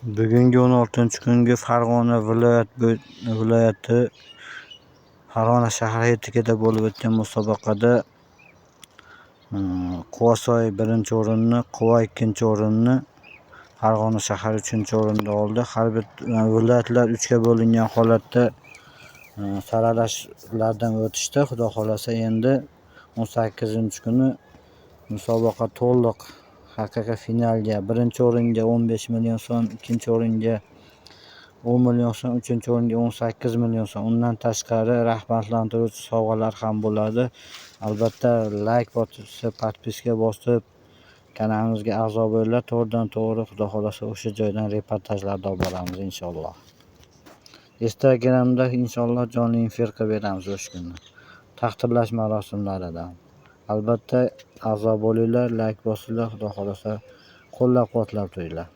Bugungi 16-kungi Farg'ona viloyati Farg'ona shahri etikida bo'lib o'tgan musobaqada Quvasoy 1-o'rinni, Quva 2-o'rinni, Farg'ona shahri 3-o'rinni oldi. Har bir viloyatlar 3ga bo'lingan holatda saralashlardan o'tishdi. Xudo xolasa endi 18-kuni musobaqa to'liq haqiqiy finalga 1-o'ringa 15 million so'm, 2-o'ringa 10 million so'm, 3-o'ringa 18 million so'm, undan tashqari rag'batlantiruvchi sovg'alar ham bo'ladi. Albatta like bosib, podpiska bosib, kanalimizga a'zo bo'linglar. To'g'ridan-to'g'ri Xudo xolasa o'sha joydan reportajlarda olib boramiz inshaalloh. Instagramda inshaalloh jonli efir qilib beramiz o'sha kunni. Taqdirlash marosimlaridan. Albatta a'zo bo'linglar, like bosinglar, Xudo xolasa qo'llab-quvvatlab turinglar.